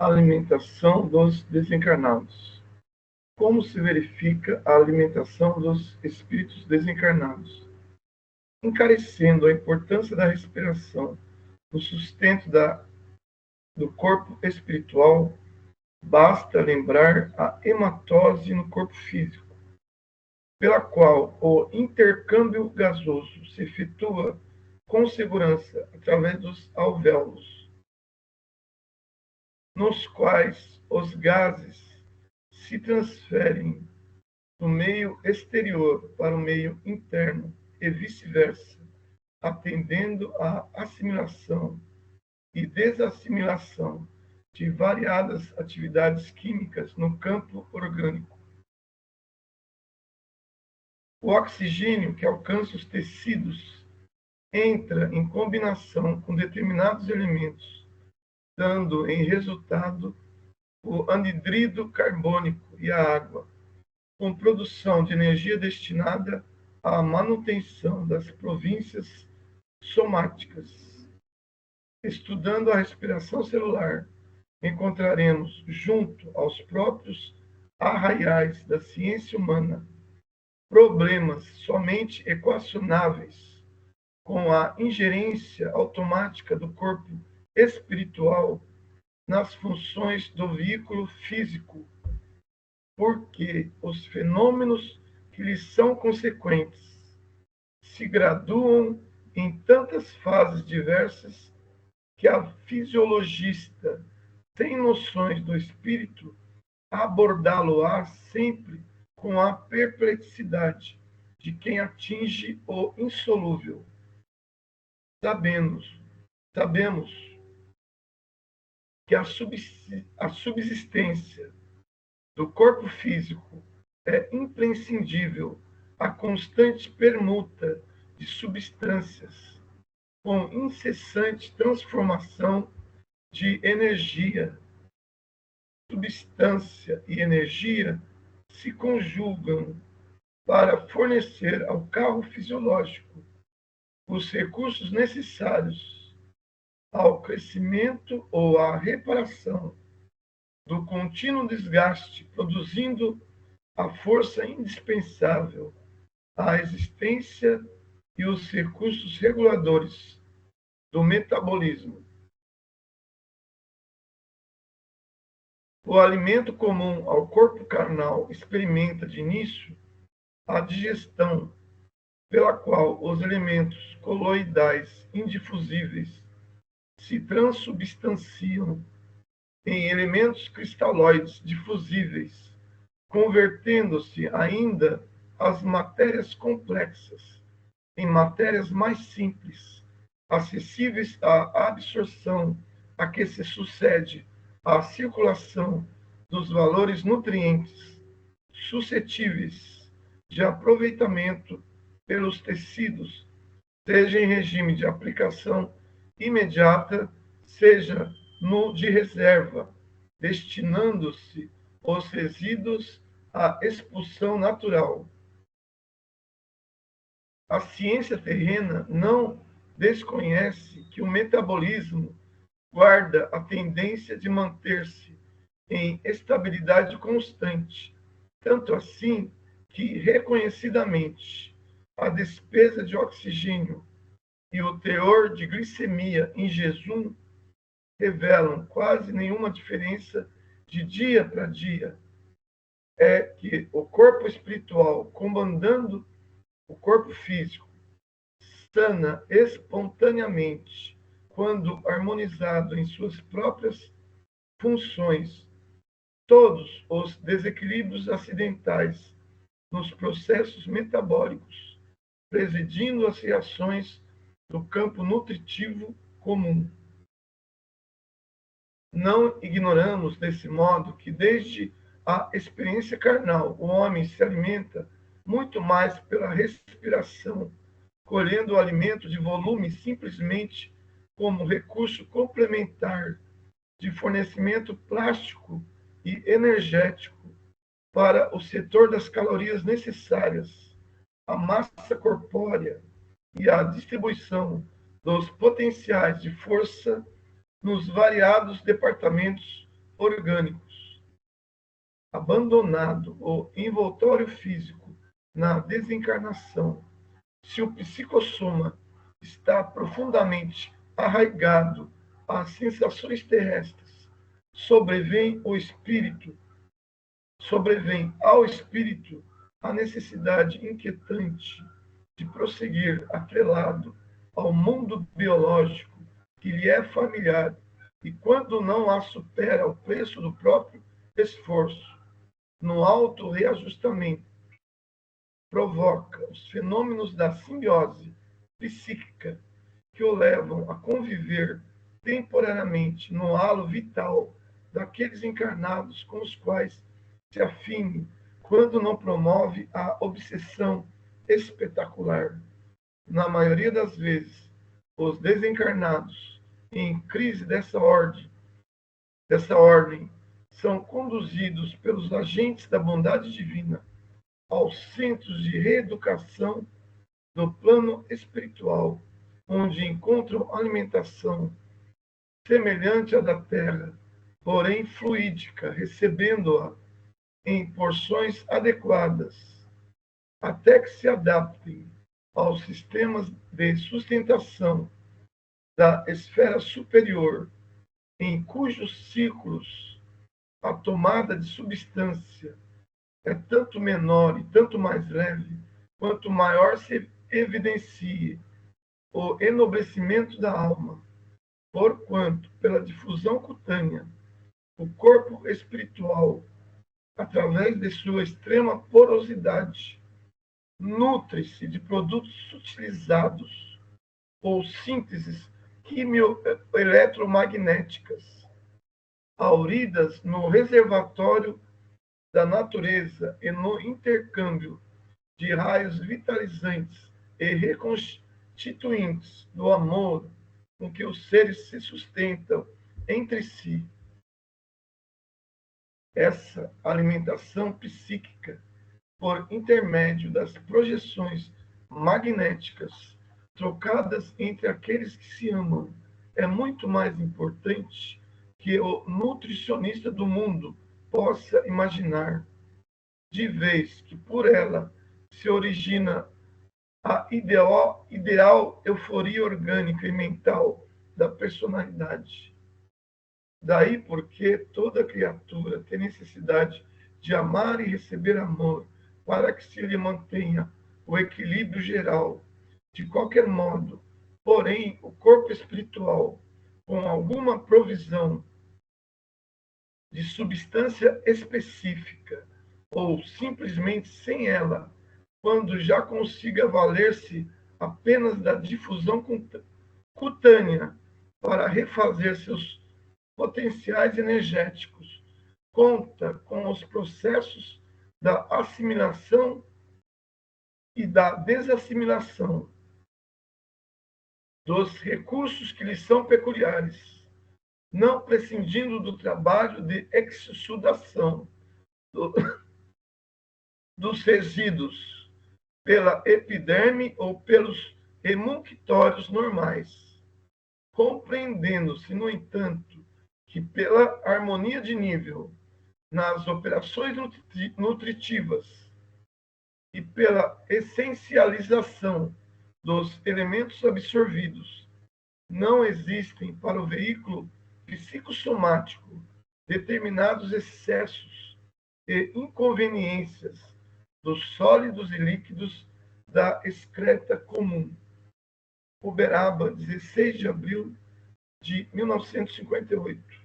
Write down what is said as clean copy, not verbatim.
Alimentação dos desencarnados. Como se verifica a alimentação dos espíritos desencarnados? Encarecendo a importância da respiração no sustento do corpo espiritual, basta lembrar a hematose no corpo físico, pela qual o intercâmbio gasoso se efetua com segurança através dos alvéolos, nos quais os gases se transferem do meio exterior para o meio interno e vice-versa, atendendo à assimilação e desassimilação de variadas atividades químicas no campo orgânico. O oxigênio que alcança os tecidos entra em combinação com determinados elementos, dando em resultado o anidrido carbônico e a água, com produção de energia destinada à manutenção das províncias somáticas. Estudando a respiração celular, encontraremos, junto aos próprios arraiais da ciência humana, problemas somente equacionáveis com a ingerência automática do corpo espiritual nas funções do veículo físico, porque os fenômenos que lhes são consequentes se graduam em tantas fases diversas que a fisiologista, sem noções do espírito, abordá-lo-á sempre com a perplexidade de quem atinge o insolúvel. Sabemos que a subsistência do corpo físico é imprescindível à constante permuta de substâncias, com incessante transformação de energia. Substância e energia se conjugam para fornecer ao carro fisiológico os recursos necessários ao crescimento ou à reparação do contínuo desgaste, produzindo a força indispensável à existência e os recursos reguladores do metabolismo. O alimento comum ao corpo carnal experimenta de início a digestão, pela qual os elementos coloidais indifusíveis se transubstanciam em elementos cristalóides difusíveis, convertendo-se ainda as matérias complexas em matérias mais simples, acessíveis à absorção, a que se sucede a circulação dos valores nutrientes, suscetíveis de aproveitamento pelos tecidos, seja em regime de aplicação imediata, seja no de reserva, destinando-se os resíduos à expulsão natural. A ciência terrena não desconhece que o metabolismo guarda a tendência de manter-se em estabilidade constante, tanto assim que, reconhecidamente, a despesa de oxigênio e o teor de glicemia em jejum revelam quase nenhuma diferença de dia para dia. É que o corpo espiritual, comandando o corpo físico, sana espontaneamente quando harmonizado em suas próprias funções. Todos os desequilíbrios acidentais nos processos metabólicos, presidindo as reações do campo nutritivo comum. Não ignoramos, desse modo, que desde a experiência carnal o homem se alimenta muito mais pela respiração, colhendo o alimento de volume simplesmente como recurso complementar de fornecimento plástico e energético para o setor das calorias necessárias, a massa corpórea e a distribuição dos potenciais de força nos variados departamentos orgânicos. Abandonado o envoltório físico na desencarnação, se o psicossoma está profundamente arraigado às sensações terrestres, sobrevém ao espírito a necessidade inquietante de prosseguir atrelado ao mundo biológico que lhe é familiar e, quando não a supera ao preço do próprio esforço, no auto-reajustamento, provoca os fenômenos da simbiose psíquica que o levam a conviver temporariamente no halo vital daqueles encarnados com os quais se afine, quando não promove a obsessão espetacular. Na maioria das vezes, os desencarnados em crise dessa ordem são conduzidos pelos agentes da bondade divina aos centros de reeducação do plano espiritual, onde encontram alimentação semelhante à da terra, porém fluídica, recebendo-a em porções adequadas, até que se adaptem aos sistemas de sustentação da esfera superior, em cujos ciclos a tomada de substância é tanto menor e tanto mais leve, quanto maior se evidencie o enobrecimento da alma, porquanto, pela difusão cutânea, o corpo espiritual, através de sua extrema porosidade, nutre-se de produtos sutilizados ou sínteses quimio-eletromagnéticas, hauridas no reservatório da natureza e no intercâmbio de raios vitalizantes e reconstituintes do amor com que os seres se sustentam entre si. Essa alimentação psíquica, por intermédio das projeções magnéticas trocadas entre aqueles que se amam, é muito mais importante que o nutricionista do mundo possa imaginar, de vez que por ela se origina a ideal euforia orgânica e mental da personalidade. Daí porque toda criatura tem necessidade de amar e receber amor para que se lhe mantenha o equilíbrio geral. De qualquer modo, porém, o corpo espiritual, com alguma provisão de substância específica, ou simplesmente sem ela, quando já consiga valer-se apenas da difusão cutânea para refazer seus potenciais energéticos, conta com os processos da assimilação e da desassimilação dos recursos que lhes são peculiares, não prescindindo do trabalho de exsudação dos resíduos pela epiderme ou pelos emunctórios normais, compreendendo-se, no entanto, que pela harmonia de nível nas operações nutritivas e pela essencialização dos elementos absorvidos, não existem para o veículo psicossomático determinados excessos e inconveniências dos sólidos e líquidos da excreta comum. Uberaba, 16 de abril de 1958.